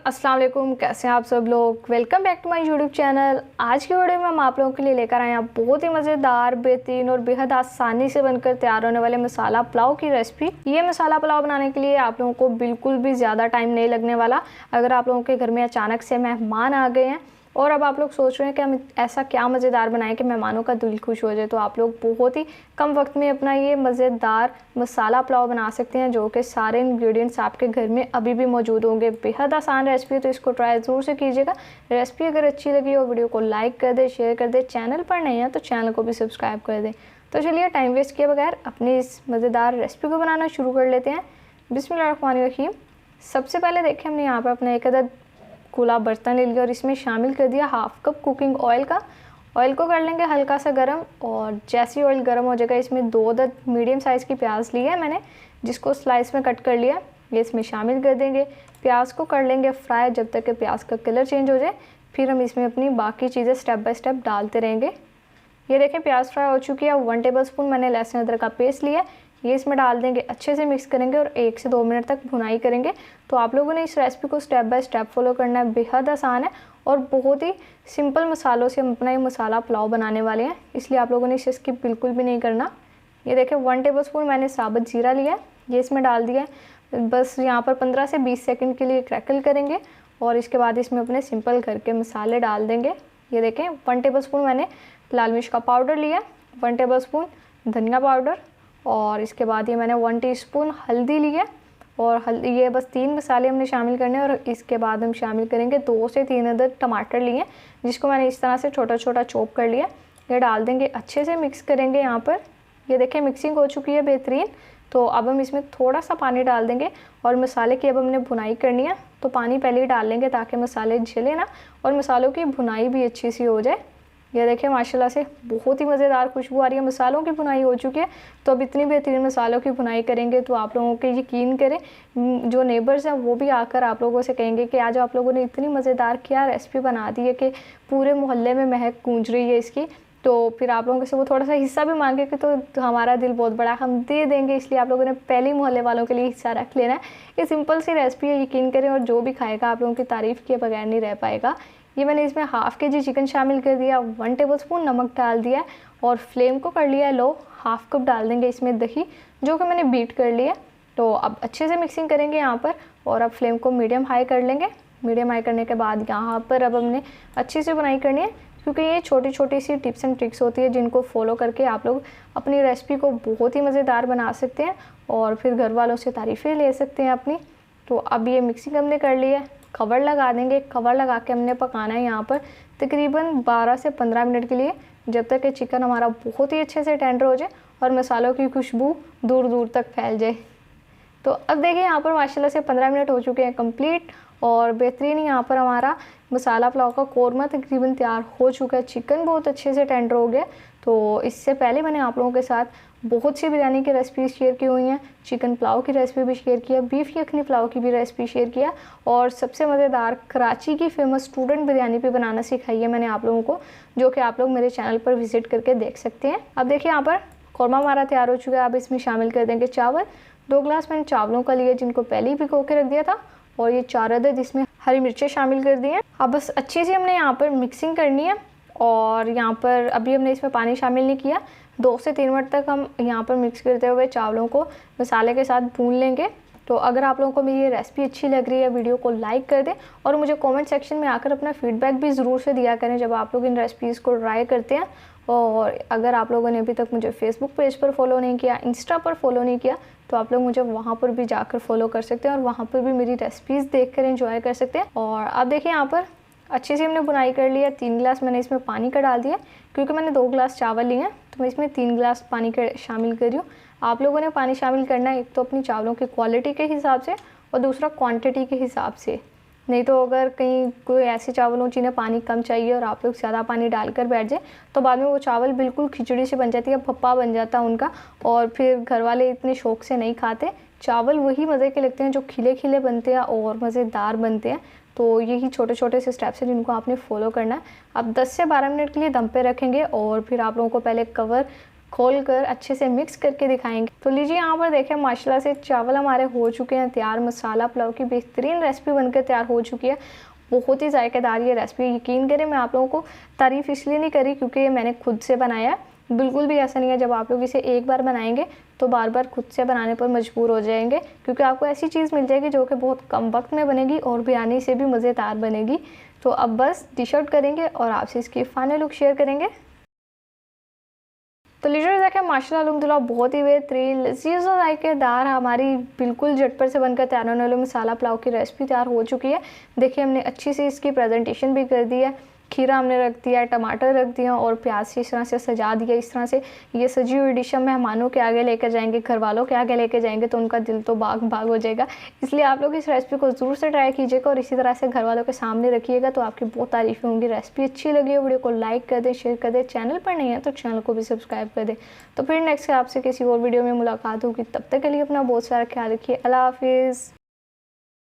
अस्सलाम वालेकुम, कैसे हैं आप सब लोग। Welcome back to my YouTube channel. आज की वीडियो में हम आप लोगों के लिए लेकर आए हैं बहुत ही मज़ेदार, बेहतरीन और बेहद आसानी से बनकर तैयार होने वाले मसाला पुलाव की रेसिपी। ये मसाला पुलाव बनाने के लिए आप लोगों को बिल्कुल भी ज़्यादा टाइम नहीं लगने वाला। अगर आप लोगों के घर में अचानक से मेहमान आ गए हैं और अब आप लोग सोच रहे हैं कि हम ऐसा क्या मज़ेदार बनाएं कि मेहमानों का दिल खुश हो जाए, तो आप लोग बहुत ही कम वक्त में अपना ये मज़ेदार मसाला पुलाव बना सकते हैं, जो कि सारे इंग्रेडिएंट्स आपके घर में अभी भी मौजूद होंगे। बेहद आसान रेसिपी है, तो इसको ट्राई ज़रूर से कीजिएगा। रेसिपी अगर अच्छी लगी हो वीडियो को लाइक कर दे, शेयर कर दे। चैनल पर नहीं है तो चैनल को भी सब्सक्राइब कर दें। तो चलिए टाइम वेस्ट किए बगैर अपनी इस मज़ेदार रेसिपी को बनाना शुरू कर लेते हैं। बिस्मिल्लाहिर्रहमानिर्रहीम। सबसे पहले देखिए, हमने यहाँ पर अपना एक अदद खुला बर्तन ले लिया और इसमें शामिल कर दिया हाफ कप कुकिंग ऑयल का। ऑयल को कर लेंगे हल्का सा गर्म, और जैसे ही ऑयल गर्म हो जाएगा इसमें 2 अदद मीडियम साइज़ की प्याज ली है मैंने, जिसको स्लाइस में कट कर लिया। ये इसमें शामिल कर देंगे। प्याज को कर लेंगे फ्राई जब तक कि प्याज का कलर चेंज हो जाए। फिर हम इसमें अपनी बाकी चीज़ें स्टेप बाय स्टेप डालते रहेंगे। ये देखें प्याज फ्राई हो चुकी है। 1 टेबलस्पून मैंने लहसुन अदरक का पेस्ट लिया, ये इसमें डाल देंगे, अच्छे से मिक्स करेंगे और 1 से 2 मिनट तक भुनाई करेंगे। तो आप लोगों ने इस रेसिपी को स्टेप बाय स्टेप फॉलो करना है। बेहद आसान है और बहुत ही सिंपल मसालों से हम अपना ये मसाला पुलाव बनाने वाले हैं, इसलिए आप लोगों ने इसे स्किप बिल्कुल भी नहीं करना। ये देखें 1 टेबलस्पून मैंने साबुत जीरा लिया है, ये इसमें डाल दिया है। बस यहाँ पर 15 से 20 सेकंड के लिए क्रैकल करेंगे और इसके बाद इसमें अपने सिंपल घर के मसाले डाल देंगे। ये देखें 1 टेबलस्पून मैंने लाल मिर्च का पाउडर लिया, 1 टेबलस्पून धनिया पाउडर, और इसके बाद ये मैंने 1 टीस्पून हल्दी ली है। और हल्दी, ये बस 3 मसाले हमने शामिल करने हैं। और इसके बाद हम शामिल करेंगे 2 से 3 अदद टमाटर लिए, जिसको मैंने इस तरह से छोटा छोटा चॉप कर लिया। ये डाल देंगे, अच्छे से मिक्स करेंगे। यहाँ पर ये देखें मिक्सिंग हो चुकी है बेहतरीन। तो अब हम इसमें थोड़ा सा पानी डाल देंगे और मसाले की अब हमने भुनाई करनी है, तो पानी पहले ही डाल लेंगे ताकि मसाले जले ना और मसालों की भुनाई भी अच्छी सी हो जाए। ये देखिए माशाल्लाह से बहुत ही मज़ेदार खुशबू आ रही है, मसालों की भुनाई हो चुकी है। तो अब इतनी बेहतरीन मसालों की भुनाई करेंगे तो आप लोगों के यकीन करें जो नेबर्स हैं वो भी आकर आप लोगों से कहेंगे कि आज आप लोगों ने इतनी मज़ेदार क्या रेसिपी बना दी है कि पूरे मोहल्ले में महक गूंज रही है इसकी। तो फिर आप लोगों से वो थोड़ा सा हिस्सा भी मांगे कि तो हमारा दिल बहुत बड़ा, हम दे देंगे, इसलिए आप लोगों ने पहले ही मोहल्ले वालों के लिए हिस्सा रख लेना है। ये सिंपल सी रेसिपी है, यकीन करें, और जो भी खाएगा आप लोगों की तारीफ़ किए बगैर नहीं रह पाएगा। ये मैंने इसमें हाफ़ केजी चिकन शामिल कर दिया, 1 टेबलस्पून नमक डाल दिया और फ्लेम को कर लिया लो। हाफ़ कप डाल देंगे इसमें दही, जो कि मैंने बीट कर लिया। तो अब अच्छे से मिक्सिंग करेंगे यहाँ पर, और अब फ्लेम को मीडियम हाई कर लेंगे। मीडियम हाई करने के बाद यहाँ पर अब हमने अच्छी से बुनाई करनी है, क्योंकि ये छोटी छोटी सी टिप्स एंड ट्रिक्स होती है जिनको फॉलो करके आप लोग अपनी रेसिपी को बहुत ही मज़ेदार बना सकते हैं और फिर घर वालों से तारीफ़ें ले सकते हैं अपनी। तो अब ये मिक्सिंग हमने कर ली है, कवर लगा देंगे। कवर लगा के हमने पकाना है यहाँ पर तकरीबन 12 से 15 मिनट के लिए, जब तक कि चिकन हमारा बहुत ही अच्छे से टेंडर हो जाए और मसालों की खुशबू दूर दूर तक फैल जाए। तो अब देखिए यहाँ पर माशाल्लाह से 15 मिनट हो चुके हैं कंप्लीट, और बेहतरीन यहाँ पर हमारा मसाला पुलाव का कोरमा तकरीबन तैयार हो चुका है। चिकन बहुत अच्छे से टेंडर हो गया। तो इससे पहले मैंने आप लोगों के साथ बहुत सी बिरयानी की रेसिपी शेयर की हुई हैं, चिकन पुलाव की रेसिपी भी शेयर किया, बीफ यखनी पुलाव की भी रेसिपी शेयर किया, और सबसे मज़ेदार कराची की फेमस स्टूडेंट बिरयानी भी बनाना सिखाई है मैंने आप लोगों को, जो कि आप लोग मेरे चैनल पर विजिट करके देख सकते हैं। अब देखिए यहाँ पर कौरमा हमारा तैयार हो चुका है। अब इसमें शामिल कर देंगे चावल। 2 गिलास मैंने चावलों का लिए, जिनको पहले ही भिगो के रख दिया था, और ये 4 अदद इसमें हरी मिर्चें शामिल कर दी हैं। अब बस अच्छी सी हमने यहाँ पर मिक्सिंग करनी है, और यहाँ पर अभी हमने इसमें पानी शामिल नहीं किया। 2 से 3 मिनट तक हम यहाँ पर मिक्स करते हुए चावलों को मसाले के साथ भून लेंगे। तो अगर आप लोगों को मेरी ये रेसिपी अच्छी लग रही है, वीडियो को लाइक कर दें और मुझे कमेंट सेक्शन में आकर अपना फीडबैक भी ज़रूर से दिया करें जब आप लोग इन रेसिपीज़ को ट्राई करते हैं। और अगर आप लोगों ने अभी तक मुझे फेसबुक पेज पर फॉलो नहीं किया, इंस्टा पर फॉलो नहीं किया, तो आप लोग मुझे वहाँ पर भी जाकर फॉलो कर सकते हैं और वहाँ पर भी मेरी रेसिपीज़ देखकर एंजॉय कर सकते हैं। और अब देखिए यहाँ पर अच्छे से हमने बुनाई कर लिया। 3 गिलास मैंने इसमें पानी का डाल दिया, क्योंकि मैंने 2 गिलास चावल लिए हैं, तो मैं इसमें 3 गिलास पानी का शामिल कर रही हूँ। आप लोगों ने पानी शामिल करना है एक तो अपनी चावलों की क्वालिटी के हिसाब से और दूसरा क्वांटिटी के हिसाब से। नहीं तो अगर कहीं कोई ऐसे चावल हो जिन्हें पानी कम चाहिए और आप लोग ज़्यादा पानी डालकर बैठ जाए, तो बाद में वो चावल बिल्कुल खिचड़ी से बन जाती है, भप्पा बन जाता है उनका, और फिर घर वाले इतने शौक़ से नहीं खाते। चावल वही मज़े के लगते हैं जो खिले खिले बनते हैं और मज़ेदार बनते हैं। तो यही छोटे छोटे से स्टेप्स हैं जिनको आपने फॉलो करना है। आप 10 से 12 मिनट के लिए दम पे रखेंगे, और फिर आप लोगों को पहले कवर खोल कर अच्छे से मिक्स करके दिखाएंगे। तो लीजिए यहाँ पर देखें माशाल्लाह से चावल हमारे हो चुके हैं तैयार। मसाला पुलाव की बेहतरीन रेसिपी बनकर तैयार हो चुकी है। बहुत ही जायकेदार ये रेसिपी, यकीन करें मैं आप लोगों को तारीफ़ इसलिए नहीं करी क्योंकि मैंने खुद से बनाया है। बिल्कुल भी ऐसा नहीं है, जब आप लोग इसे एक बार बनाएंगे तो बार बार खुद से बनाने पर मजबूर हो जाएंगे, क्योंकि आपको ऐसी चीज़ मिल जाएगी जो कि बहुत कम वक्त में बनेगी और बिरयानी से भी मज़ेदार बनेगी। तो अब बस डिश आउट करेंगे और आपसे इसकी फाइनल लुक शेयर करेंगे। तो लीजिए देखें माशाल्लाह अल्हम्दुलिल्लाह बहुत ही बेहतरीन लजीज़ और जायकेदार हमारी बिल्कुल झटपट से बनकर तैयार होने वाले मसाला पुलाव की रेसिपी तैयार हो चुकी है। देखिए हमने अच्छी सी इसकी प्रेजेंटेशन भी कर दी है। खीरा हमने रख दिया, टमाटर रख दिया और प्याज से इस तरह से सजा दिया। इस तरह से ये सजी हुई डिश हम मेहमानों के आगे लेकर जाएंगे, घर वालों के आगे लेकर जाएंगे तो उनका दिल तो बाग बाग हो जाएगा। इसलिए आप लोग इस रेसिपी को ज़रूर से ट्राई कीजिएगा और इसी तरह से घर वालों के सामने रखिएगा तो आपकी बहुत तारीफ़ें होंगी। रेसिपी अच्छी लगी है वीडियो को लाइक कर दें, शेयर कर दें, चैनल पर नहीं है तो चैनल को भी सब्सक्राइब कर दें। तो फिर नेक्स्ट आपसे किसी और वीडियो में मुलाकात होगी, तब तक के लिए अपना बहुत सारा ख्याल रखिए। अल्लाह हाफिज़।